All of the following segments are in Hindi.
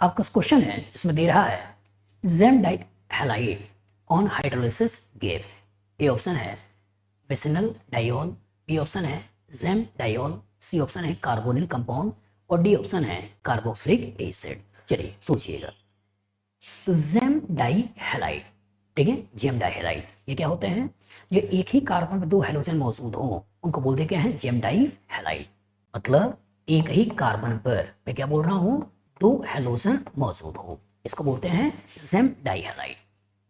आपका क्वेश्चन है जिसमें दे रहा है gem dihalide on hydrolysis give. A option है विसिनल डाइऑल, बी ऑप्शन है जेम डाइऑल, सी ऑप्शन है कार्बोनिल कंपाउंड और डी ऑप्शन है कार्बोक्सिलिक एसिड। चलिए सोचिएगा। तो जेम डाइहाइलाइड, ठीक है, जेम डाइहाइलाइड ये क्या होते हैं? जो एक ही कार्बन में दो हैलोजन मौजूद हो उनको बोलते क्या है? जेम डाइहाइलाइड। मतलब एक ही कार्बन पर, मैं क्या बोल रहा हूं, दो हैलोजन मौजूद हो, इसको बोलते हैं जेम डाइहाइलाइड।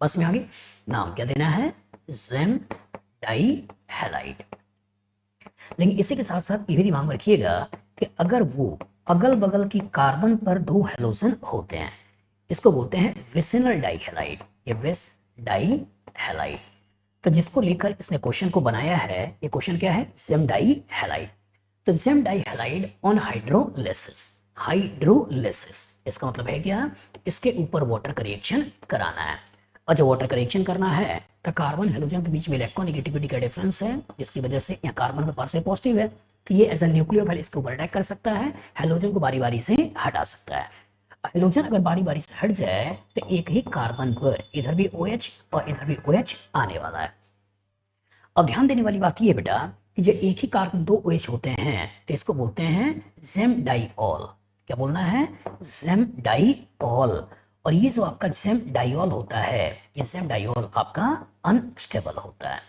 बस में आगे नाम क्या देना है? जेम डाइहाइलाइड। लेकिन इसी के साथ साथ ये भी दिमाग में रखिएगा कि अगर वो अगल बगल की कार्बन पर दो हैलोजन होते हैं, इसको बोलते हैं विसिनल डाइहाइलाइड। ये विस डाइहाइलाइड। तो जिसको लेकर इसने क्वेश्चन को बनाया है, ये क्वेश्चन क्या है? जेम डाइहाइलाइड। तो GeM dihalide on hydrolysis, hydrolysis इसका मतलब है क्या? इसके ऊपर वाटर का रिएक्शन कराना है। और जब वाटर का रिएक्शन करना है तो कार्बन हाइड्रोजन के बीच में इलेक्ट्रोनेगेटिविटी का डिफरेंस है, जिसकी वजह से यहाँ कार्बन में पार्शियल पॉजिटिव है, तो ये एज अ न्यूक्लियोफाइल इसके ऊपर अटैक कर सकता है, हाइड्रोजन को बारी बारी से हटा सकता है। हाइड्रोजन अगर बारी बारी से हट जाए तो एक ही कार्बन पर इधर भी OH और इधर भी OH आने वाला है। अब ध्यान देने वाली बात ये बेटा कि जो एक ही कार्बन दो OH होते हैं तो इसको बोलते हैं जेम डाइऑल। क्या बोलना है? Gem diol. और ये जो आपका जेम डाइऑल होता है, ये जेम डाइऑल आपका अनस्टेबल होता है।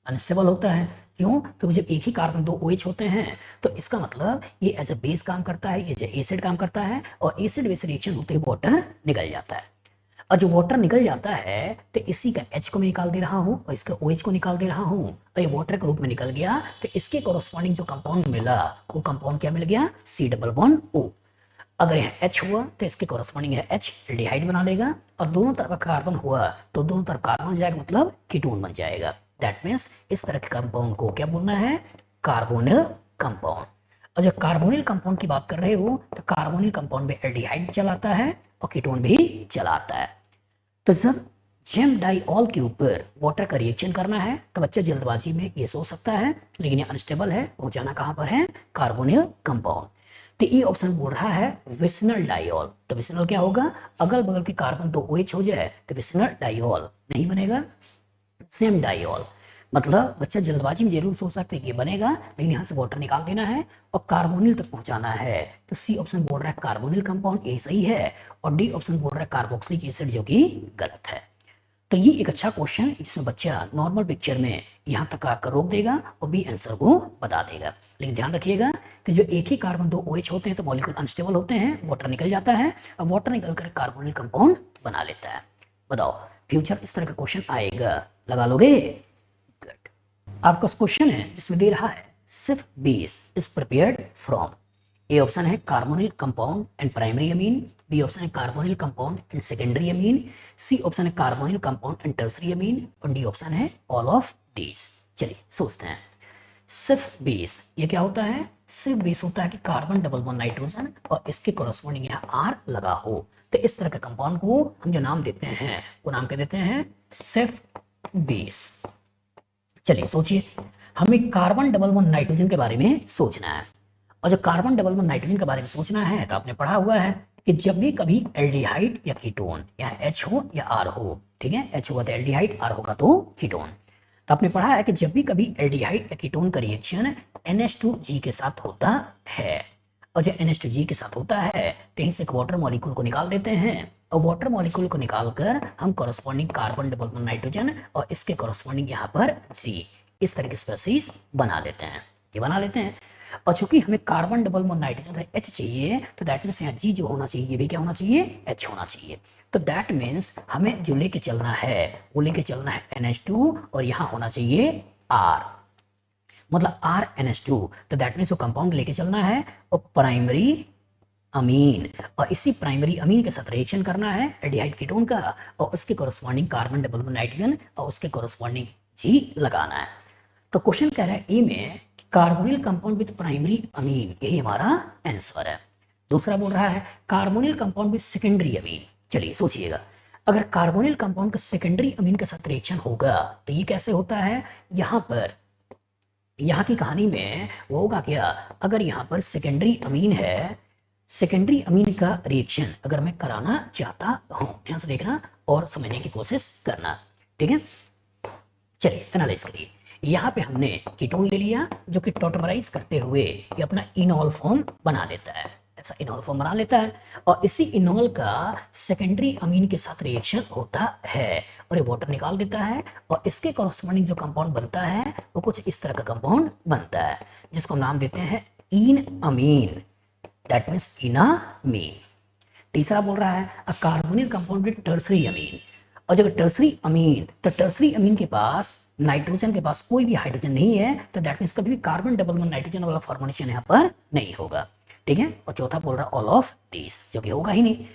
अनस्टेबल होता है क्यों? क्योंकि जब एक ही कार्बन दो OH होते हैं तो इसका मतलब ये एज अ बेस काम करता है, ये एज एसिड काम करता है, और एसिड बेस रिएक्शन होते ही वाटर निकल जाता है। और जो वाटर निकल जाता है तो इसी का H को मैं निकाल दे रहा हूं और इसका OH को निकाल दे रहा हूं, तो ये वाटर के रूप में निकल गया। तो इसके कोरोस्पॉन्डिंग जो कंपाउंड मिला वो कंपाउंड क्या मिल गया? C double bond O। अगर यहाँ H हुआ तो इसके कोरोस्पॉन्डिंग है H एल्डिहाइड बना लेगा, और दोनों तरफ कार्बन हुआ तो दोनों तरफ कार्बन जाएगा, मतलब कीटोन बन जाएगा। दैट मीन्स इस तरह के कंपाउंड को क्या बोलना है? Carbonyl compound. और जब कार्बोनिल कंपाउंड की बात कर रहे हो तो कार्बोनिल कंपाउंड में एल्डिहाइड चलाता है और कीटोन भी चलाता है। तो जब जेम डाइऑल के ऊपर वाटर का रिएक्शन करना है तो बच्चा जल्दबाजी में ये सोच सकता है, लेकिन ये अनस्टेबल है, पहुंचाना कहां पर है? Carbonyl compound. तो ये ऑप्शन बोल रहा है विसिनल डाइऑल। तो विसिनल क्या होगा? अगल बगल के कार्बन तो OH हो जाए तो विसिनल डाइऑल नहीं बनेगा, जेम डाइऑल। मतलब बच्चा जल्दबाजी में जरूर सोच सकते हैं ये बनेगा, लेकिन यहाँ से वाटर निकाल देना है और कार्बोनिल तक पहुंचाना है। तो सी ऑप्शन बोल रहा है कार्बोनिल कंपाउंड, ये सही है, और डी ऑप्शन बोल रहा है कार्बोक्सिलिक एसिड, जो कि गलत है। तो ये एक अच्छा क्वेश्चन जिसमें बच्चा नॉर्मल पिक्चर में यहाँ तक आकर रोक देगा और बी आंसर को बता देगा। लेकिन ध्यान रखिएगा कि जो एक ही कार्बन दो OH होते हैं तो मॉलिक्यूल अनस्टेबल होते हैं, वाटर निकल जाता है और वाटर निकल कर कार्बोनिल कंपाउंड बना लेता है। बताओ फ्यूचर इस तरह का क्वेश्चन आएगा, लगा लोगे? गुड। आपका क्वेश्चन है जिसमें दे रहा है Schiff base is prepared from. A option है carbonyl compound and primary amine, B option है carbonyl compound and secondary amine, C option है carbonyl compound and tertiary amine, और डी ऑप्शन है ऑल ऑफ दीज। चलिए सोचते हैं। सिर्फ बेस ये क्या होता है? सिर्फ बेस होता है कि कार्बन डबल बॉन्ड नाइट्रोजन और इसके कोरोस्पॉन्डिंग यहाँ R लगा हो, तो इस तरह के कंपाउंड को हम जो नाम देते हैं वो नाम क्या देते हैं? सिर्फ बेस। चलिए सोचिए, हमें कार्बन डबल बॉन्ड नाइट्रोजन के बारे में सोचना है, और जब कार्बन डबल बॉन्ड नाइट्रोजन के बारे में सोचना है तो आपने पढ़ा हुआ है कि जब भी कभी एल्डिहाइड या कीटोन, या H हो या R हो, ठीक है, H होगा तो एल्डिहाइड, R होगा तो कीटोन, तो आपने पढ़ा है कि जब भी कभी एल्डिहाइड या कीटोन का रिएक्शन NH2G के साथ होता है, और जब NH2G के साथ होता है तो यहीं से एक वाटर मॉलिक्यूल को निकाल देते हैं, और वाटर मॉलिक्यूल को निकालकर हम corresponding carbon double bond nitrogen और इसके कॉरस्पॉन्डिंग यहाँ पर G, इस तरह की स्पेसीज बना लेते हैं। ये बना लेते हैं, और चूंकि हमें carbon double bond nitrogen H चाहिए तो दैट मीन्स यहाँ G जो होना चाहिए ये भी क्या होना चाहिए? H होना चाहिए। तो दैट मीन्स हमें जो लेके चलना है वो लेके चलना है NH2 और यहाँ होना चाहिए R, मतलब RNH2। तो दैट मीन्स वो कंपाउंड लेके चलना है और प्राइमरी अमीन, और इसी प्राइमरी अमीन के साथ रिएक्शन करना है एल्डिहाइड कीटोन का, और उसके corresponding carbon double bond nitrogen और उसके कोरस्पॉन्डिंग G लगाना है। तो क्वेश्चन कह रहा है ए में carbonyl compound with primary amine, यही हमारा आंसर है। दूसरा बोल रहा है carbonyl compound with secondary amine. चलिए सोचिएगा, अगर कार्बोनिल कंपाउंड का सेकेंडरी अमीन के साथ रिएक्शन होगा तो ये कैसे होता है? यहाँ पर यहाँ की कहानी में वो होगा क्या? अगर यहाँ पर सेकेंडरी अमीन है सेकेंडरी अमीन का रिएक्शन अगर मैं कराना चाहता हूं, ध्यान से देखना और समझने की कोशिश करना, ठीक है। चलिए एनालाइज करिए। यहाँ पे हमने कीटोन ले लिया जो कि टॉटमराइज करते हुए ये अपना इनॉल फॉर्म बना लेता है, ऐसा इनॉल फॉर्म बना लेता है और इसी इनॉल का सेकेंडरी अमीन के साथ रिएक्शन होता है और ये वाटर निकाल देता है और इसके कॉरस्पॉन्डिंग जो कंपाउंड बनता है वो कुछ इस तरह का कंपाउंड बनता है जिसको नाम देते हैं इन अमीन, दैट मीन्स इनामीन। तीसरा बोल रहा है अ carbonyl compound with tertiary amine, और जब टर्सरी अमीन, तो टर्सरी अमीन के पास नाइट्रोजन के पास कोई भी हाइड्रोजन नहीं है तो दैट मीन्स कभी भी कार्बन डबल बॉन्ड नाइट्रोजन वाला फॉर्मेशन यहाँ पर नहीं होगा, ठीक है। और चौथा बोल रहा है ऑल ऑफ दिस, जो कि होगा ही नहीं।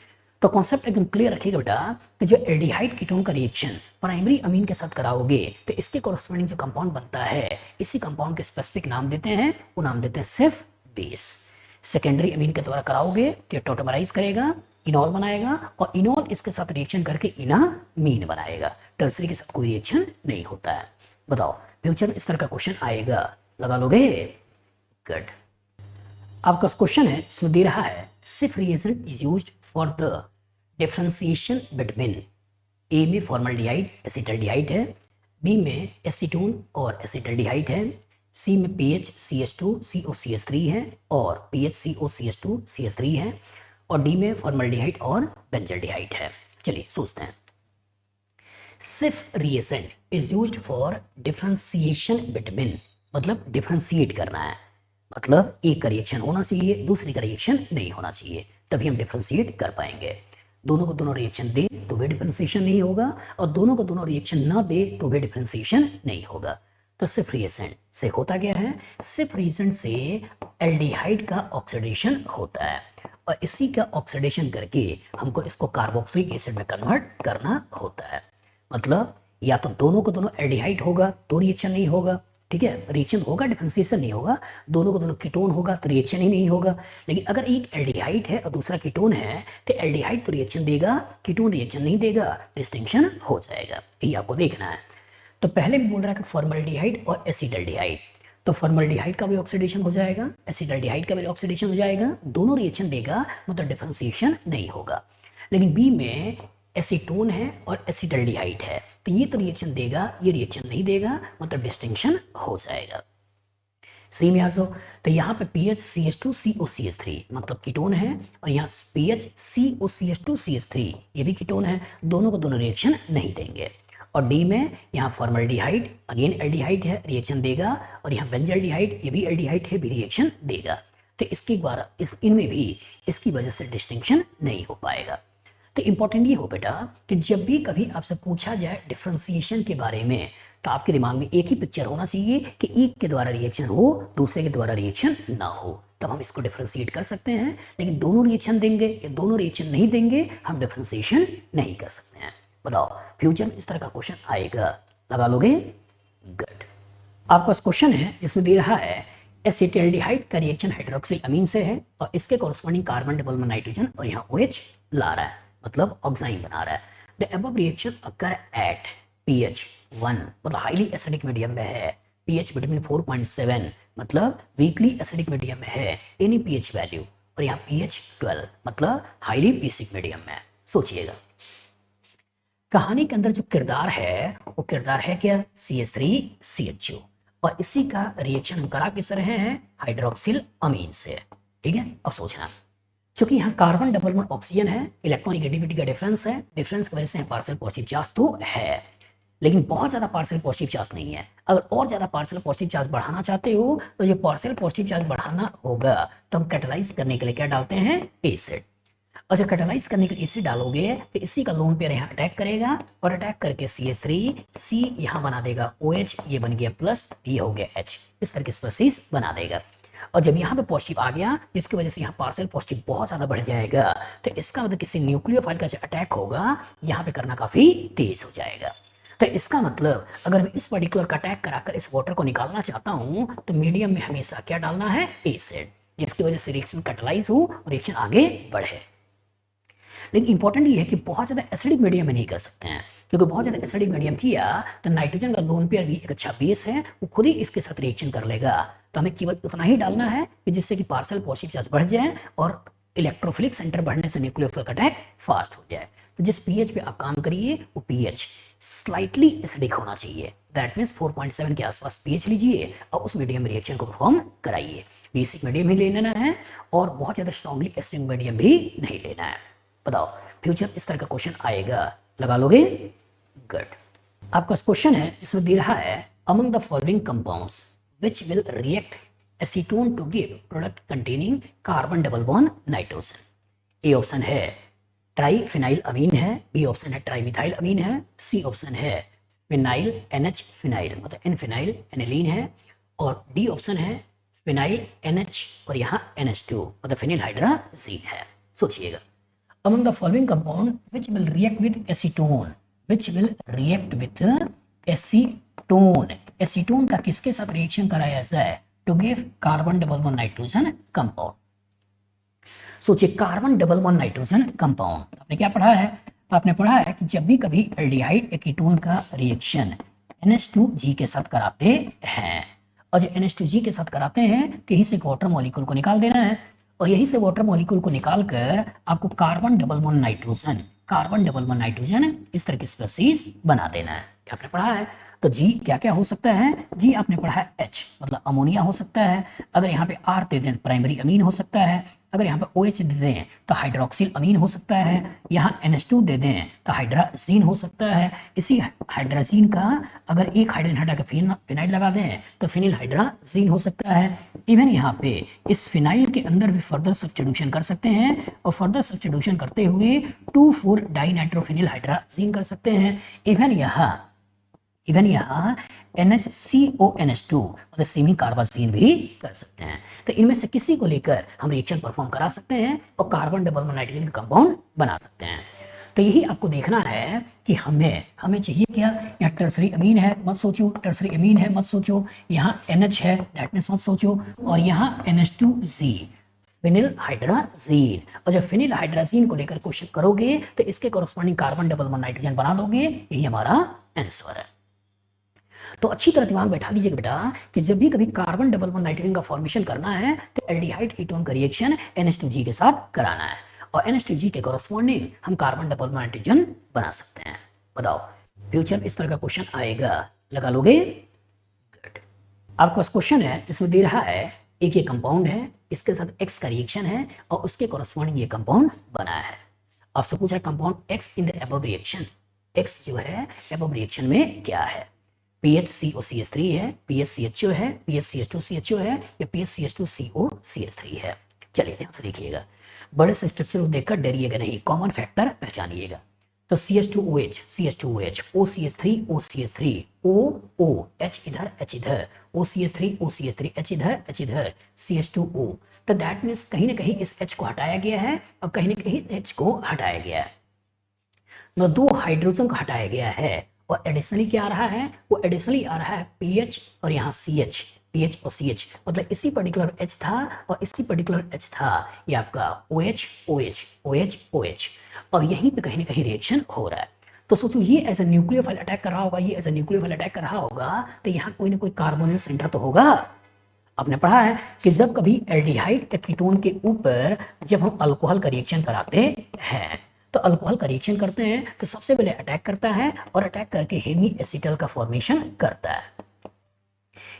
तो कॉन्सेप्ट एकदम क्लियर रखिएगा बेटा कि जो एल्डिहाइड कीटोन का रिएक्शन प्राइमरी अमीन के साथ कराओगे तो इसके कॉरस्पॉन्डिंग जो कंपाउंड बनता है इसी कंपाउंड के स्पेसिफिक नाम देते हैं, वो नाम देते हैं सिर्फ बेस। सेकेंडरी अमीन के द्वारा कराओगे तो टॉटमराइज करेगा, इनॉल बनाएगा और इनॉल इसके साथ रिएक्शन करके इनामीन बनाएगा, टर्सरी के साथ कोई रिएक्शन नहीं होता है। बताओ फ्यूचर में इस तरह का क्वेश्चन आएगा, लगा लोगे? गुड। आपका क्वेश्चन है इसमें दे रहा है Schiff reagent is used for the differentiation between, A में फॉर्मल्डिहाइड एसिटल्डिहाइड है, बी में एसीटोन और एसिटल्डिहाइड है, सी में PHCH2 COCH3 है और PHCOCH2 CH3 है और डी में फॉर्मल्डिहाइड और बेंजल्डिहाइड है। चलिए सोचते हैं। सिर्फ reagent is used for differentiation between, मतलब डिफरेंशिएट करना है, मतलब एक का रिएक्शन होना चाहिए दूसरी का रिएक्शन नहीं होना चाहिए, तभी हम डिफरेंशिएट कर पाएंगे। दोनों को दोनों रिएक्शन दे तो भी डिफरेंशिएशन नहीं होगा और दोनों को दोनों रिएक्शन ना दे तो भी डिफरेंशिएशन नहीं होगा। तो सिर्फ रिएजेंट से होता क्या है, सिर्फ रिएजेंट से एल्डिहाइड का ऑक्सीडेशन होता है और इसी का ऑक्सीडेशन करके हमको इसको कार्बोक्सिलिक एसिड में कन्वर्ट करना होता है। मतलब या तो दोनों को दोनों एल्डिहाइड होगा तो रिएक्शन नहीं होगा, ठीक है, रिएक्शन होगा डिफरेंशिएशन नहीं होगा, दोनों को दोनों कीटोन होगा तो रिएक्शन ही नहीं होगा। लेकिन अगर एक एल्डिहाइड है और दूसरा कीटोन है तो एल्डिहाइड तो रिएक्शन देगा, कीटोन रिएक्शन नहीं देगा, डिस्टिंक्शन हो जाएगा, यही आपको देखना है। तो पहले भी बोल रहा है कि फॉर्मल्डिहाइड और एसिटल्डिहाइड, तो फॉर्मल्डिहाइड का भी ऑक्सीडेशन हो जाएगा, एसिटल्डिहाइड का भी ऑक्सीडेशन हो जाएगा, दोनों रिएक्शन देगा, मतलब डिफरेंशिएशन नहीं होगा। लेकिन बी में एसीटोन है और एसिटल्डिहाइड है तो ये तो रिएक्शन देगा, ये रिएक्शन नहीं देगा, मतलब डिस्टिंक्शन हो जाएगा। सी में आ जाओ, तो यहाँ पे PHCH2 COCH3 मतलब कीटोन है और यहाँ PHCOCH2 CH3 ये भी कीटोन है, दोनों को दोनों रिएक्शन नहीं देंगे। और डी में यहाँ फॉर्मल्डिहाइड अगेन एल्डिहाइड है, रिएक्शन देगा, और यहाँ बेंजल्डिहाइड ये भी एल्डिहाइड है, भी रिएक्शन देगा। तो इसके द्वारा इनमें भी इसकी वजह से डिस्टिंक्शन नहीं हो पाएगा। तो इंपॉर्टेंट ये हो बेटा कि जब भी कभी आपसे पूछा जाए डिफरेंशिएशन के बारे में तो आपके दिमाग में एक ही पिक्चर होना चाहिए कि एक के द्वारा रिएक्शन हो दूसरे के द्वारा रिएक्शन ना हो, तब हम इसको डिफरेंशिएट कर सकते हैं। लेकिन दोनों रिएक्शन देंगे या दोनों रिएक्शन नहीं देंगे हम डिफरेंशिएशन नहीं कर सकते हैं। बताओ फ्यूचर में इस तरह का क्वेश्चन आएगा, लगा लोगे? गुड। आपका क्वेश्चन है जिसमें दे रहा है एसिटल्डिहाइड का रिएक्शन हाइड्रोक्सिल अमीन से है और इसके corresponding carbon double bond nitrogen और यहाँ OH ला रहा है, मतलब ऑक्साइन बना रहा है। The above reaction occur at pH 1 मतलब हाईली एसिडिक मीडियम में है, pH बिटवीन 4.7 मतलब वीकली एसिडिक मीडियम में है, एनी pH वैल्यू, और यहाँ pH 12 मतलब हाईली बेसिक मीडियम में। सोचिएगा कहानी के अंदर जो किरदार है वो किरदार है क्या, CH3CH2, और इसी का रिएक्शन हम करा किस रहे हैं, हाइड्रोक्सिल अमीन से, ठीक है। अब सोचना क्योंकि यहाँ कार्बन डबल बॉन्ड ऑक्सीजन है, इलेक्ट्रॉनिगेटिविटी का डिफरेंस है, डिफरेंस की वजह से पार्शियल पॉजिटिव चार्ज तो है लेकिन बहुत ज्यादा पार्शियल पॉजिटिव चार्ज नहीं है। अगर और ज्यादा पार्शियल पॉजिटिव चार्ज बढ़ाना चाहते हो तो ये पार्शियल पॉजिटिव चार्ज बढ़ाना होगा तो हम कैटालाइज करने के लिए क्या डालते हैं, एसिड। और जब कैटालाइज करने के लिए एसिड डालोगे तो इसी का लोन पेयर यहाँ अटैक करेगा और अटैक करके CH3 यहाँ बना देगा OH, ये बन गया प्लस, ये हो गया H, इस तरह की स्पीशीज बना देगा। और जब यहाँ पे पॉजिटिव आ गया जिसकी वजह से यहाँ पार्शियल पॉजिटिव बहुत ज्यादा बढ़ जाएगा तो इसका मतलब किसी न्यूक्लियोफाइल का जो अटैक होगा यहाँ पे करना काफी तेज हो जाएगा। तो इसका मतलब अगर मैं इस पर्टिकुलर का अटैक कराकर इस वाटर को निकालना चाहता हूँ तो मीडियम में हमेशा क्या डालना है, एसिड, जिसकी वजह से रिएक्शन कैटालाइज हो और रिएक्शन आगे बढ़े। लेकिन इंपॉर्टेंट ये है कि बहुत ज्यादा एसिडिक मीडियम में नहीं कर सकते हैं, क्योंकि बहुत ज्यादा एसिडिक मीडियम किया तो नाइट्रोजन का लोन पेयर भी एक अच्छा बेस है, वो खुद ही इसके साथ रिएक्शन कर लेगा। तो हमें केवल उतना ही डालना है कि जिससे कि पार्शियल पॉजिटिव चार्ज बढ़ जाए और इलेक्ट्रोफिलिक सेंटर बढ़ने से न्यूक्लियोफिलिक अटैक फास्ट हो जाए। तो जिस पीएच पे आप काम करिए वो पीएच स्लाइटली एसिडिक होना चाहिए, दैट मीन्स 4.7 के आसपास पीएच लीजिए और उस मीडियम रिएक्शन को परफॉर्म कराइए। बेसिक मीडियम ही ले लेना है और बहुत ज़्यादा स्ट्रांगली एसिडिक मीडियम भी नहीं लेना है। बताओ फ्यूचर इस तरह का क्वेश्चन आएगा, लगा लोगे? गुड। आपका क्वेश्चन है जिसमें दे रहा है among the following compounds which will react acetone to give product containing carbon double bond nitrogen. A option है ट्राइफिनाइल अमीन है, बी ऑप्शन है ट्राइमिथाइल अमीन है, सी ऑप्शन है फिनाइल NH फिनाइल मतलब एन फिनाइल एनिलीन है, और डी ऑप्शन है फिनाइल NH और यहाँ NH2 मतलब फिनाइल हाइड्राजीन है। सोचिएगा, among the following compound which will react with acetone, which will react with acetone, acetone का किसके साथ रिएक्शन कराया जाए to give carbon double bond nitrogen compound. सोचिए carbon double bond nitrogen compound आपने क्या पढ़ा है? आपने पढ़ा है कि जब भी कभी एल्डिहाइड एकीटोन का रिएक्शन NH2G के साथ कराते हैं और जब NH2G के साथ कराते हैं तो यहीं से वाटर मॉलिक्यूल को निकाल देना है और यहीं से वाटर मॉलिक्यूल को निकालकर आपको कार्बन डबल बॉन्ड नाइट्रोजन इस तरह की स्पीशीज बना देना है। क्या आपने पढ़ा है? तो जी क्या क्या हो सकता है? जी आपने पढ़ा है H मतलब अमोनिया हो सकता है, अगर यहाँ पे R दे दें प्राइमरी अमीन हो सकता है, अगर यहाँ पे OH दे दें तो हाइड्रोक्सिल अमीन हो सकता है, यहाँ NH2 दे दें तो हाइड्राजीन हो सकता है। इसी हाइड्राजीन का अगर एक हाइड्रोजन हटा के फिनाइल लगा दें तो फिनाइल हाइड्राजीन हो सकता है। इवन यहाँ पे इस फिनाइल के अंदर भी फर्दर सब्स्टिट्यूशन कर सकते हैं और फर्दर सब्स्टिट्यूशन करते हुए 2,4 डाइनाइट्रोफिनाइल हाइड्राजीन कर सकते हैं। इवन यहाँ NHCONH2 मतलब सेमी कार्बाजीन भी कर सकते हैं। तो इनमें से किसी को लेकर हम रिएक्शन परफॉर्म करा सकते हैं और कार्बन डबल बॉन्ड नाइट्रोजन का कंपाउंड बना सकते हैं। तो यही आपको देखना है कि हमें चाहिए क्या। यहाँ टर्सरी अमीन है मत सोचो, टर्सरी अमीन है मत सोचो, यहाँ NH है दैट मींस मत सोचो, और यहाँ NH2G फिनिल हाइड्राजीन, और जब फिनिल हाइड्राजीन को लेकर क्वेश्चन करोगे तो इसके corresponding carbon double bond nitrogen बना दोगे, यही हमारा आंसर है। तो अच्छी तरह दिमाग बैठा लीजिएगा बेटा कि जब भी कभी कार्बन डबल बॉन्ड नाइट्रोजन का फॉर्मेशन करना है तो एल्डिहाइड कीटोन का रिएक्शन NH2G के साथ कराना है और NH2G के कॉरस्पॉन्डिंग हम कार्बन डबल बॉन्ड नाइट्रोजन बना सकते हैं। बताओ फ्यूचर इस तरह का क्वेश्चन आएगा, लगा लोगे? गुड। आपका क्वेश्चन है जिसमें दे रहा है एक ये कंपाउंड है, इसके साथ X का रिएक्शन है और उसके कॉरस्पॉन्डिंग ये कंपाउंड बना है। आपसे पूछा है compound X in the above reaction, X जो है अबव रिएक्शन में क्या है? PHCOCH3 है, PHCHO है, PHCH2CHO है या PHCH2COCH3 है। चलिए ध्यान से देखिएगा, बड़े से स्ट्रक्चर को देखकर डरिएगा नहीं, कॉमन फैक्टर पहचानिएगा। तो CH2OH OCH3 OCH3 O H इधर H इधर, OCH3 H इधर CH2O। तो दैट मीन्स कहीं ना कहीं इस H को हटाया गया है और कहीं ना कहीं H को हटाया गया है, तो दो हाइड्रोजन को हटाया गया है और एडिशनली क्या आ रहा है? वो एडिशनली आ रहा है PH और यहाँ CH, PH और CH मतलब इसी पर्टिकुलर H था और इसी पर्टिकुलर H था, ये आपका OH और यहीं पे कहीं ना कहीं रिएक्शन हो रहा है। तो सोचो ये एज ए न्यूक्लियोफाइल अटैक कर रहा होगा, ये एज ए न्यूक्लियोफाइल अटैक कर रहा होगा तो यहाँ कोई ना कोई कार्बोनिल सेंटर तो होगा। आपने पढ़ा है कि जब कभी एल्डिहाइड कीटोन के ऊपर जब हम अल्कोहल का रिएक्शन कराते हैं तो अल्कोहल का रिएक्शन करते हैं तो सबसे पहले अटैक करता है और अटैक करके हेमी एसीटल का फॉर्मेशन करता है।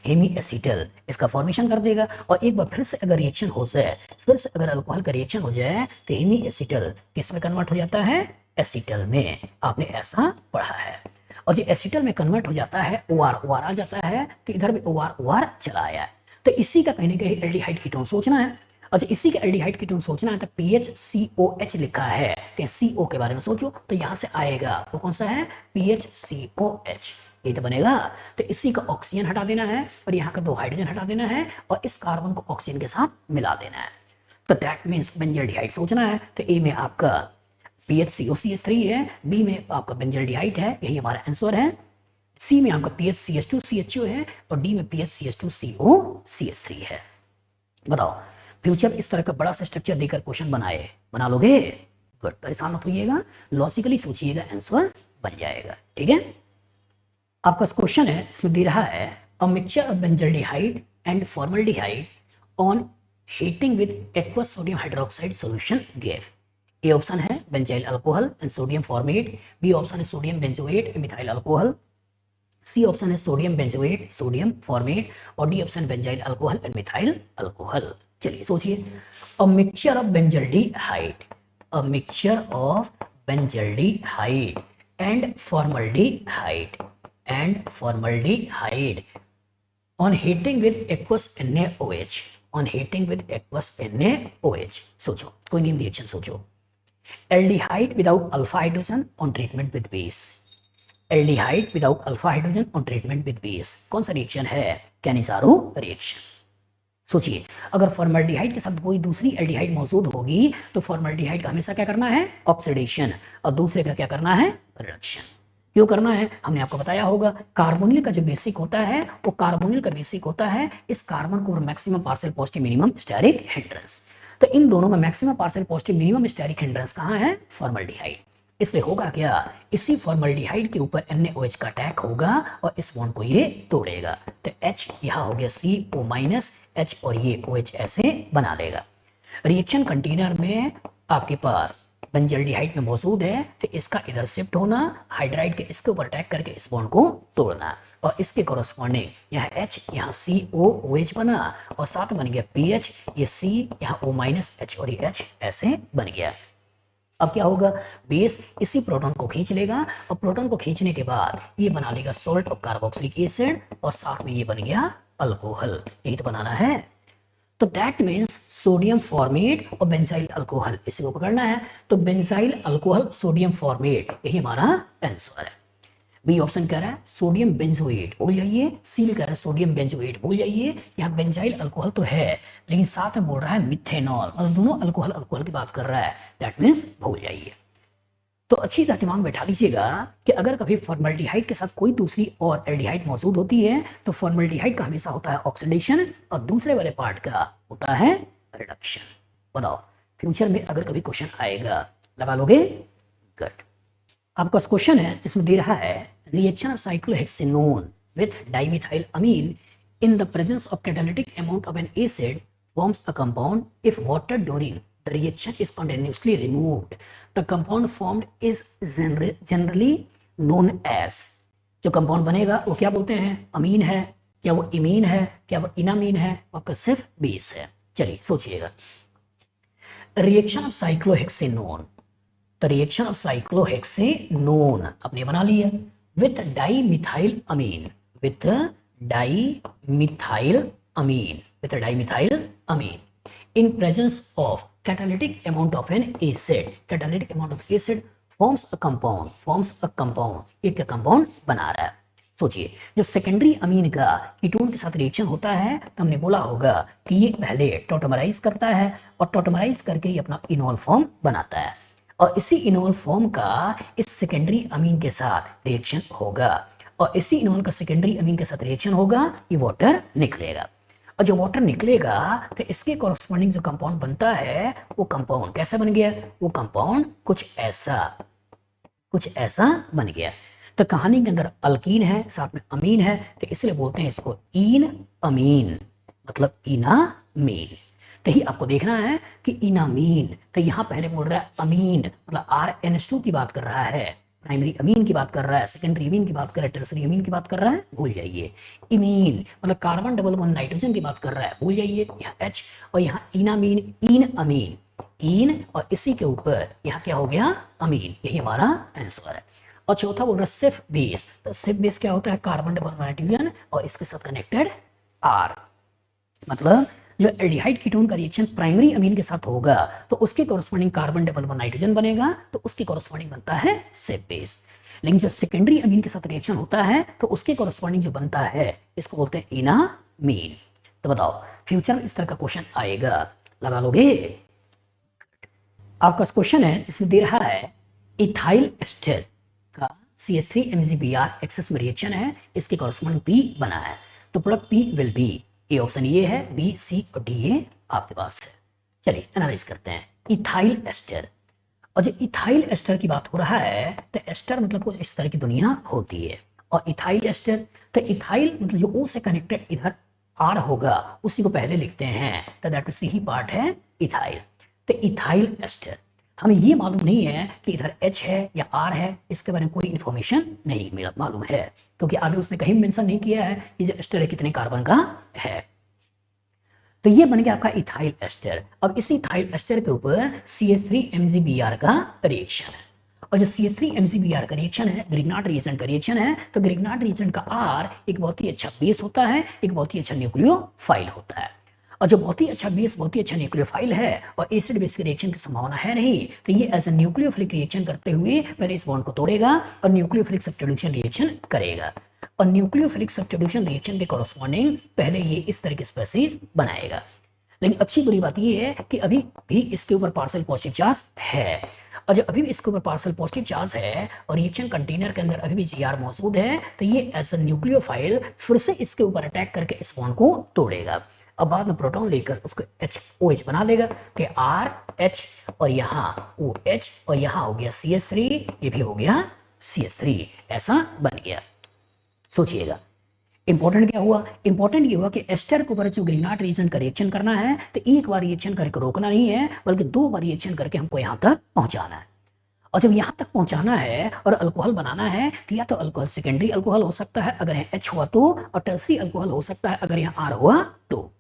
हेमी एसीटल इसका फॉर्मेशन कर देगा और एक बार फिर से अगर रिएक्शन हो जाए, फिर से अगर अल्कोहल का रिएक्शन हो जाए तो हेमी एसीटल किस में कन्वर्ट हो जाता है? एसीटल में। आपने ऐसा पढ़ा है। और जो एसीटल में कन्वर्ट हो जाता है OR आ जाता है तो इधर भी OR चला आया है। तो इसी का कहीं ना कहीं एल्डिहाइड कीटोन सोचना है। अच्छा इसी के एल्डिहाइड कीटोन सोचना है तो PHCOH लिखा है तो CO के बारे में सोचो तो यहां से आएगा वो कौन सा है? PHCOH, ये तो बनेगा। तो इसी का ऑक्सीजन हटा देना है और यहाँ का 2 हाइड्रोजन हटा देना है और इस कार्बन को ऑक्सीजन के साथ मिला देना है। तो दैट मीन्स बेंजल्डिहाइड सोचना है। तो ए में आपका PHCOCH3 है, बी में आपका बेंजल्डिहाइड है, यही हमारा आंसर है। सी में आपका PHCH2CHO है और डी में PHCH2COCH3 है। बताओ फ्यूचर इस तरह का बड़ा सा स्ट्रक्चर देकर क्वेश्चन बना लोगे? गुड, परेशान मत होइएगा, लॉजिकली सोचिएगा, आंसर बन जाएगा। ठीक है, आपका क्वेश्चन है इसमें दे रहा है a mixture of benzaldehyde and formaldehyde on heating with aqueous sodium hydroxide solution gave? A option है benzyl alcohol and sodium formate, B option है sodium benzoate methyl alcohol, C option है सोडियम बेंजोएट सोडियम फॉर्मेट और D option benzyl alcohol and methyl alcohol. चलिए सोचिए, a mixture of benzaldehyde, a mixture of benzaldehyde and formaldehyde on heating with aqueous NaOH, on heating with aqueous NaOH, सोचो कोई नीम रिएक्शन सोचो। Aldehyde without alpha hydrogen on treatment with base, aldehyde without alpha hydrogen on treatment with base, कौन सा रिएक्शन है? कैनिसारो रिएक्शन। सोचिए, अगर फॉर्मल्डिहाइड के साथ कोई दूसरी एल्डिहाइड मौजूद होगी तो फॉर्मल्डिहाइड का हमेशा क्या करना है? ऑक्सीडेशन, और दूसरे का क्या करना है? रिडक्शन। क्यों करना है? हमने आपको बताया होगा, कार्बोनिल का जो बेसिक होता है वो कार्बोनिल का बेसिक होता है इस कार्बन को maximum partial positive minimum steric hindrance. तो इन दोनों में maximum partial positive minimum steric hindrance कहाँ है? फॉर्मल्डिहाइड। इसलिए होगा क्या? इसी फॉर्मल्डिहाइड के ऊपर NaOH का अटैक होगा और इस बॉन्ड को ये तोड़ेगा। तो H यहाँ हो गया CO- H और ये OH ऐसे बना देगा। रिएक्शन कंटेनर में आपके पास बेंजल्डिहाइड में मौजूद है तो इसका इधर शिफ्ट होना, हाइड्राइड के इसके ऊपर अटैक करके इस बॉन्ड को तोड़ना और इसके कोरोस्पॉन्डिंग यहाँ H यहाँ COOH बना और साथ बन गया PH, ये C यहाँ O- H और ये H ऐसे बन गया। अब क्या होगा? बेस इसी प्रोटॉन को खींच लेगा और प्रोटॉन को खींचने के बाद ये बना लेगा सॉल्ट ऑफ कार्बोक्सिलिक एसिड और साथ में ये बन गया अल्कोहल। यही तो बनाना है। तो दैट मीन्स सोडियम फॉर्मेट और बेंजाइल अल्कोहल, इसी को पकड़ना है। तो बेंजाइल अल्कोहल सोडियम फॉर्मेट, यही हमारा आंसर है। बी ऑप्शन कह रहा है सोडियम बेंजोएट, भूल जाइए। सी भी कह रहा है सोडियम बेंजोएट, भूल जाइए। यहाँ बेंजाइल अल्कोहल तो है लेकिन साथ में बोल रहा है मिथेनॉल, मतलब दोनों अल्कोहल की बात कर रहा है। दैट मीन्स भूल जाइए। तो अच्छी तरह दिमाग में बैठा लीजिएगा कि अगर कभी फॉर्मल्डिहाइड के साथ कोई दूसरी और एल्डिहाइड मौजूद होती है तो फॉर्मल्डिहाइड का हमेशा होता है ऑक्सीडेशन और दूसरे वाले पार्ट का होता है रिडक्शन। बताओ, फ्यूचर में अगर कभी क्वेश्चन आएगा लगा लोगे? गुड। आपका क्वेश्चन है जिसमें दे रहा है reaction of cyclohexanone with dimethyl amine in the presence of catalytic amount of an acid forms a compound if water during the reaction is continuously removed. The compound formed is generally known as, जो कंपाउंड बनेगा वो क्या बोलते हैं? अमीन है, क्या वो इमीन है, क्या वो इनामीन है, आपका सिर्फ बेस है। चलिए सोचिएगा, रिएक्शन ऑफ साइक्लोहेक्सेनोन, तो रिएक्शन ऑफ साइक्लोहेक्सेनोन आपने बना लिया with dimethyl Amin, with dimethyl Amin, with dimethyl Amin in presence of catalytic amount of an acid, catalytic amount of acid forms a compound, एक क्या कंपाउंड बना रहा है। सोचिए, जो सेकेंडरी अमीन का कीटोन के साथ रिएक्शन होता है तो हमने बोला होगा कि ये पहले टॉटमराइज करता है और टॉटमराइज करके ये अपना इनॉल फॉर्म बनाता है और इसी इनॉल फॉर्म का इस सेकेंडरी अमीन के साथ रिएक्शन होगा और इसी इनॉल का सेकेंडरी अमीन के साथ रिएक्शन होगा, ये वाटर निकलेगा और जो वाटर निकलेगा तो इसके कॉरस्पॉन्डिंग जो कंपाउंड बनता है वो कंपाउंड कैसा बन गया? वो कंपाउंड कुछ ऐसा बन गया। तो कहानी के अंदर अल्कीन है, साथ में अमीन है, तो इसलिए बोलते हैं इसको इन अमीन, मतलब इनामीन। तो ही आपको देखना है कि इनामीन, तो यहां पहले बोल रहा है अमीन, मतलब RNH2 की बात कर रहा है, प्राइमरी अमीन की बात कर रहा है, सेकेंडरी अमीन की बात कर रहा है, टर्सरी अमीन की बात कर रहा है, भूल जाइए। इमीन मतलब कार्बन डबल बॉन्ड नाइट्रोजन की बात कर रहा है, भूल जाइए। यहाँ H और यहाँ इनामीन, इन अमीन, इन और इसी के ऊपर यहाँ क्या हो गया? अमीन। यही हमारा आंसर है। और चौथा बोल रहा है सिर्फ बेस, तो सिर्फ बेस क्या होता है? कार्बन डबल बॉन्ड नाइट्रोजन और इसके साथ कनेक्टेड R, मतलब जो एल्डिहाइड कीटोन का रिएक्शन प्राइमरी अमीन के साथ होगा तो उसके corresponding carbon double bond nitrogen बनेगा तो उसके कॉरस्पॉन्डिंग बनता है सिर्फ बेस। लेकिन जब सेकेंडरी अमीन के साथ रिएक्शन होता है तो उसके कॉरस्पॉन्डिंग जो बनता है इसको बोलते हैं इनामीन। तो बताओ, फ्यूचर में इस तरह का क्वेश्चन आएगा, लगा लोगे? आपका क्वेश्चन है जिसमें दे रहा है इथाइल एस्टर का CH3MgBr एक्सेस में रिएक्शन है, इसके कॉरस्पॉन्डिंग P बना है, तो product P will be, A option ये है, बी, सी और डी ये आपके पास है। चलिए एनालाइज करते हैं इथाइल एस्टर। और जो इथाइल एस्टर की बात हो रहा है तो एस्टर मतलब कुछ इस तरह की दुनिया होती है और इथाइल एस्टर, तो इथाइल मतलब जो ओ से कनेक्टेड इधर R होगा उसी को पहले लिखते हैं, तो दैट सी ही पार्ट है इथाइल। तो इथाइल एस्टर, हमें ये मालूम नहीं है कि इधर H है या R है, इसके बारे में कोई इंफॉर्मेशन नहीं मालूम है, क्योंकि आगे उसने कहीं मेंशन नहीं किया है कि जो एस्टर है कितने कार्बन का है। तो ये बन गया आपका इथाइल एस्टर। अब इसी इथाइल एस्टर के ऊपर CH3MgBr का रिएक्शन है, और जो CH3MgBr का रिएक्शन है ग्रिग्नार्ड रिएजेंट का रिएक्शन है, तो ग्रिग्नार्ड रिएजेंट का R एक बहुत ही अच्छा बेस होता है, एक बहुत ही अच्छा न्यूक्लियोफाइल होता है। और जो बहुत ही अच्छा बेस, बहुत ही अच्छा न्यूक्लियोफाइल है और एसिड बेस के रिएक्शन की संभावना है नहीं, तो ये एज ए न्यूक्लियोफिलिक रिएक्शन करते हुए पहले इस बॉन्ड को तोड़ेगा और न्यूक्लियोफिलिक सब्स्टिट्यूशन रिएक्शन करेगा, और न्यूक्लियोफिलिक सब्स्टिट्यूशन रिएक्शन के कॉरस्पॉन्डिंग पहले ये इस तरह की स्पेसीज बनाएगा। लेकिन अच्छी बुरी बात ये है कि अभी भी इसके ऊपर पार्शियल पॉजिटिव चार्ज है, और जब अभी भी इसके ऊपर पार्शियल पॉजिटिव चार्ज है और रिएक्शन कंटेनर के अंदर अभी भी Gr मौजूद है, तो ये एज ए न्यूक्लियोफाइल फिर से इसके ऊपर अटैक करके इस बॉन्ड को तोड़ेगा। अब बाद में प्रोटॉन लेकर उसको OH बना लेगा कि RH और यहाँ OH और यहाँ हो गया CH3, ये भी हो गया CH3, ऐसा बन गया। सोचिएगा इंपॉर्टेंट क्या हुआ, इंपॉर्टेंट ये हुआ कि एस्टर के ऊपर जो ग्रिग्नार्ड रिएजेंट का रिएक्शन करना है, तो एक बार रिएक्शन करके रोकना नहीं है, बल्कि 2 बार रिएक्शन करके हमको यहाँ तक पहुंचाना है। और जब यहाँ तक पहुंचाना है और अल्कोहल बनाना है, तो या तो अल्कोहल सेकेंडरी अल्कोहल हो सकता है अगर यहाँ H हुआ तो, और टर्सरी अल्कोहल हो सकता है अगर यहाँ R हुआ तो।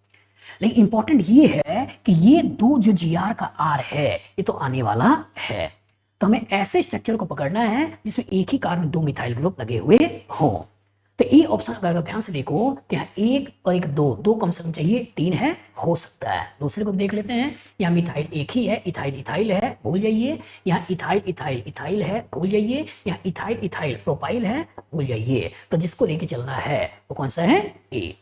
लेकिन इंपॉर्टेंट ये है कि ये 2 जो Gr का R है ये तो आने वाला है, तो हमें ऐसे स्ट्रक्चर को पकड़ना है जिसमें एक ही कार्बन 2 मिथाइल ग्रुप लगे हुए हों। तो ये ऑप्शन अगर ध्यान से देखो कि यहाँ 1 और 1 2 कम से कम चाहिए, 3 है, हो सकता है। दूसरे को देख लेते हैं, यहाँ मिथाइल एक ही है, इथाइल इथाइल है, भूल जाइए। यहाँ इथाइल इथाइल इथाइल है, भूल जाइए। यहाँ इथाइल इथाइल प्रोपाइल है, भूल जाइए। तो जिसको लेके चलना है वो कौन सा है, ए।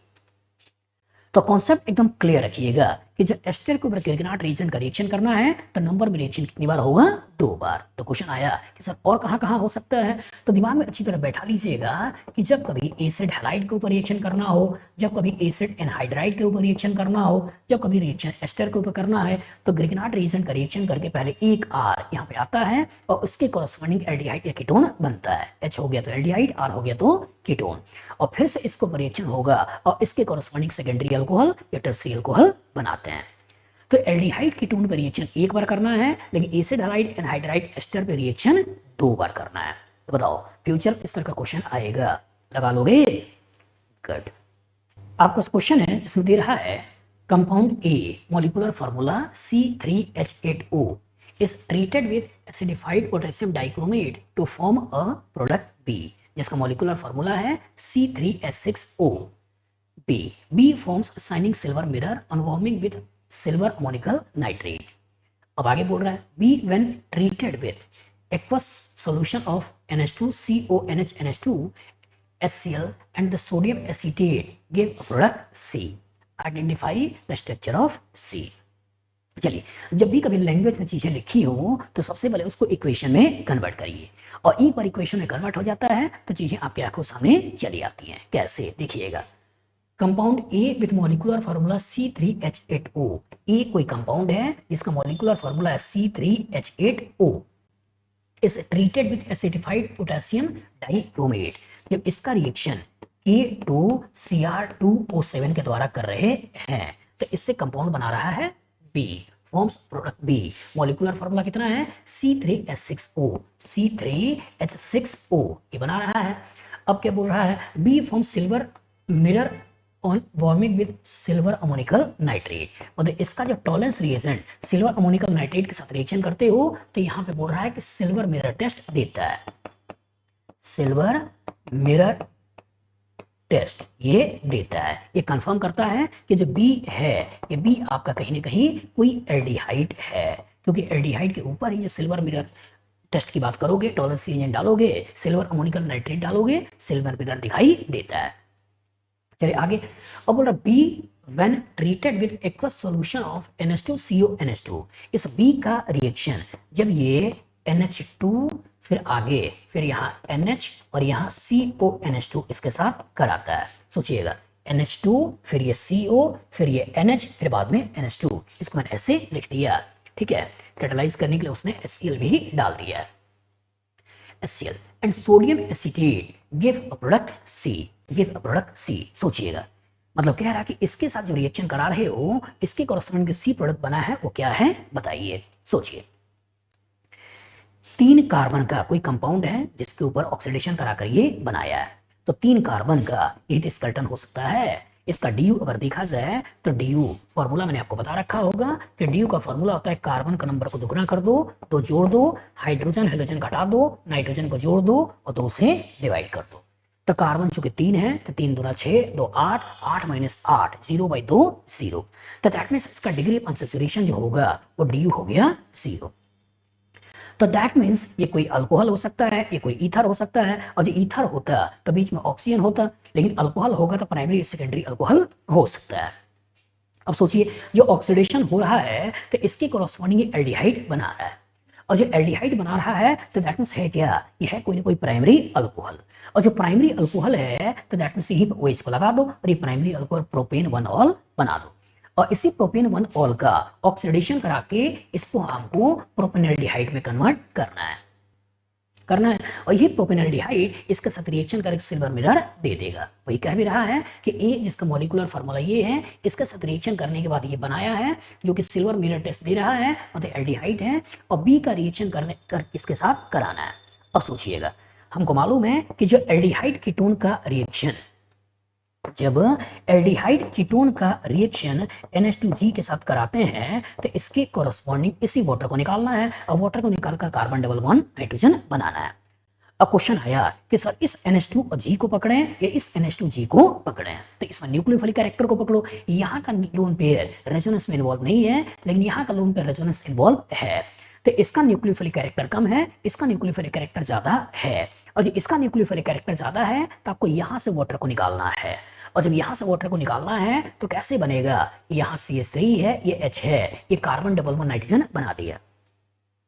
तो कॉन्सेप्ट एकदम क्लियर रखिएगा कि जब एस्टर के ऊपर ग्रिग्नार्ड रिएजेंट का रिएक्शन करना है तो नंबर में रिएक्शन कितनी बार होगा, 2 बार। तो क्वेश्चन आया कि सर और कहां हो सकता है, तो दिमाग में अच्छी तरह बैठा लीजिएगा कि जब कभी एसिड हैलाइड के ऊपर रिएक्शन करना हो, जब कभी एसिड एनहाइड्राइड के ऊपर रिएक्शन करना हो, जब कभी रिएक्शन एस्टर के ऊपर करना है, तो ग्रिग्नार्ड रिएजेंट का रिएक्शन करके पहले एक R यहाँ पे आता है और उसके कॉरस्पॉन्डिंग एल्डिहाइड या कीटोन बनता है। H हो गया तो एल्डिहाइड, R हो गया तो कीटोन, और फिर से इसको रिएक्शन होगा और इसके कॉरस्पॉन्डिंग सेकेंडरी अल्कोहल या टर्सरी अल्कोहल बनाते हैं। तो एल्डिहाइड कीटोन पे रिएक्शन एक बार करना है, लेकिन एसिड हैलाइड एनहाइड्राइड एस्टर पे रिएक्शन 2 बार करना है। तो बताओ फ्यूचर इस तरह का क्वेश्चन आएगा, लगा लोगे? गुड। आपका क्वेश्चन है जिसमें दे रहा है compound A molecular formula C3H8O is treated with acidified potassium dichromate to form a product B, जिसका मॉलिक्यूलर फार्मूला है C3H6O। B forms shining silver mirror on warming with silver ammonical nitrate। अब आगे बोल रहा है B when treated with aqueous solution of NH2CONH NH2 HCl and the sodium acetate give a product C। Identify the structure of C। चलिए, जब भी कभी लैंग्वेज में चीजें लिखी हो तो सबसे पहले उसको इक्वेशन में कन्वर्ट करिए, और एक बार इक्वेशन में कन्वर्ट हो जाता है तो चीजें आपके आंखों सामने चली आती हैं। कैसे, देखिएगा। Compound A with molecular formula C3H8O। ए कोई कंपाउंड है जिसका मॉलिक्यूलर फार्मूला है C3H8O, is treated with acidified potassium dichromate. जब इसका रिएक्शन K2Cr2O7 के द्वारा कर रहे हैं तो इससे कंपाउंड बना रहा है B, forms product B। Molecular formula कितना है C3H6O, C3H6O ये बना रहा है। अब क्या बोल रहा है, B forms silver mirror on warming with silver ammoniacal nitrate. मतलब इसका जो tolerance reagent silver ammoniacal nitrate के साथ रिएक्शन करते हो तो यहाँ पे बोल रहा है कि सिल्वर मिरर टेस्ट देता है, सिल्वर मिरर टेस्ट ये देता है। ये कंफर्म करता है कि जो B है ये B आपका कहीं ना कहीं कोई एल्डिहाइड है, क्योंकि एल्डिहाइड के ऊपर ही जो सिल्वर मिरर टेस्ट की बात करोगे, टॉलरेंस रिएजेंट डालोगे, सिल्वर अमोनिकल नाइट्रेट डालोगे, सिल्वर मिरर दिखाई देता है। चलिए आगे। अब बोल रहा B when treated with aqueous solution of NH2CONH2। इस B का रिएक्शन जब ये NH2 फिर आगे फिर यहाँ NH और यहाँ CONH2 इसके साथ कराता है। सोचिएगा NH2 फिर ये CO फिर ये NH फिर बाद में NH2, इसको मैंने ऐसे लिख दिया, ठीक है। कैटालाइज करने के लिए उसने HCl भी डाल दिया, HCl and sodium acetate give a product C, give a product C। सोचिएगा मतलब कह रहा है कि इसके साथ जो रिएक्शन करा रहे हो इसके कॉरस्पॉन्डिंग सी प्रोडक्ट बना है वो क्या है बताइए। सोचिए 3 कार्बन का कोई कंपाउंड है जिसके ऊपर ऑक्सीडेशन कराकर ये बनाया है, तो 3 कार्बन का ईथ स्केलेटन हो सकता है। इसका डी अगर देखा जाए तो डी फॉर्मूला मैंने आपको बता रखा होगा कि डी का फॉर्मूला होता है कार्बन का नंबर को दुगना कर दो, तो जोड़ दो, हाइड्रोजन हाइड्रोजन घटा दो, नाइट्रोजन को जोड़ दो और 2 से डिवाइड कर दो। तो कार्बन चूंकि 3 है तो 3 दूना 6, 2 8, 8 माइनस 8, 0/2 0। तो दैट मीन्स इसका डिग्री ऑफ अनसैचुरेशन जो होगा वो डी हो गया 0। तो दैट मीन्स ये कोई अल्कोहल हो सकता है, ये कोई ईथर हो सकता है, और जो ईथर होता तो बीच में ऑक्सीजन होता, लेकिन अल्कोहल होगा तो प्राइमरी सेकेंडरी अल्कोहल हो सकता है। अब सोचिए जो ऑक्सीडेशन हो रहा है तो इसके कोरस्पॉन्डिंग एल्डिहाइड बना रहा है, और जो एल्डिहाइड बना रहा है तो दैट मीन्स है क्या, ये है कोई ना कोई प्राइमरी अल्कोहल, और जो प्राइमरी अल्कोहल है तो दैट मीन्स यही OH को लगा दो और ये प्राइमरी अल्कोहल प्रोपेन 1 ऑल बना दो, और इसी प्रोपेन 1 ऑल का ऑक्सीडेशन करा के इसको हमको प्रोपेनल्डिहाइड में कन्वर्ट करना है, और ये प्रोपेनल्डिहाइड इसके साथ रिएक्शन करके सिल्वर मिरर दे देगा। वही कह भी रहा है कि ए जिसका मॉलिक्यूलर फार्मूला ये है, इसके साथ रिएक्शन करने के बाद ये बनाया है जो कि सिल्वर मिरर टेस्ट दे रहा है, मतलब एल्डिहाइड है, और बी का रिएक्शन इसके साथ कराना है। अब सोचिएगा हमको मालूम है कि जो एल्डिहाइड कीटोन का रिएक्शन, जब एल्डिहाइड कीटोन का रिएक्शन NH2G के साथ कराते हैं तो इसके कोरस्पॉन्डिंग इसी वाटर को निकालना है, और वाटर को निकालकर कार्बन डबल बॉन्ड नाइट्रोजन बनाना है। अब क्वेश्चन आया कि सर इस NH2 और G को पकड़े या इस NH2G को पकड़े, तो इसमें न्यूक्लियोफिलिक कैरेक्टर को पकड़ो। यहाँ का लोन पेयर रेजोनेंस में इन्वॉल्व नहीं है, लेकिन यहाँ का लोन पेयर रेजोनेंस इन्वॉल्व है, तो इसका न्यूक्लियोफिलिक कैरेक्टर कम है, इसका न्यूक्लियोफिलिक कैरेक्टर ज्यादा है, और जब इसका न्यूक्लियोफिलिक कैरेक्टर ज्यादा है तो आपको यहाँ से वाटर को निकालना है, और जब यहाँ से वाटर को निकालना है तो कैसे बनेगा, यहाँ CH3 है, ये H है, ये कार्बन डबल बॉन्ड नाइट्रोजन बना दिया,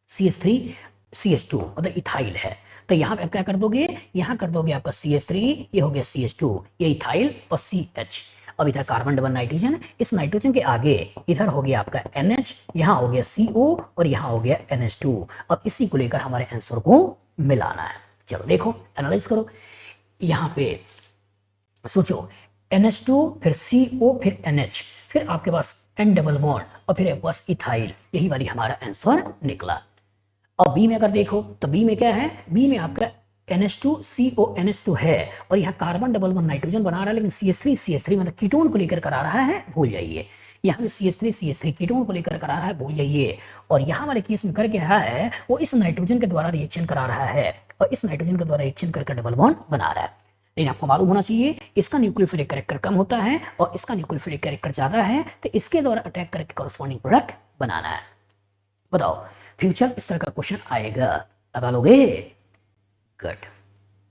CH3 CH2 मतलब इथाइल है, तो यहाँ पे आप क्या कर दोगे, यहाँ कर दोगे आपका CH3, ये हो गया CH2, ये इथाइल और CH, अब इधर कार्बन डबल नाइट्रोजन, इस नाइट्रोजन के आगे इधर हो गया आपका NH, यहाँ हो गया CO और यहाँ हो गया NH2। अब इसी को लेकर हमारे आंसर को मिलाना है। चलो देखो एनालाइज करो, यहाँ पे सोचो NH2 फिर CO फिर NH, फिर आपके पास N डबल बॉन्ड और फिर आपके पास इथाइल, यही वाली हमारा आंसर निकला। और बी में अगर देखो तो बी में क्या है, बी में आपका NH2 CO NH2 है, और यहाँ कार्बन डबल बॉन्ड नाइट्रोजन बना रहा है, लेकिन CH3 मतलब कीटोन को लेकर करा रहा है, भूल जाइए। यहाँ पे CH3 कीटोन को लेकर करा रहा है, भूल जाइए। और यहाँ वाले केस में करके रहा है वो इस नाइट्रोजन के द्वारा रिएक्शन करा रहा है, और इस नाइट्रोजन के द्वारा रिएक्शन करके डबल बॉन्ड बना रहा है। लेकिन आपको मालूम होना चाहिए इसका न्यूक्लियोफिलिक कैरेक्टर कम होता है और इसका न्यूक्लियोफिलिक कैरेक्टर ज्यादा है, तो इसके द्वारा अटैक करके कॉरस्पॉन्डिंग प्रोडक्ट बनाना है। बताओ फ्यूचर इस तरह का क्वेश्चन आएगा, लगा लोगे? गुड।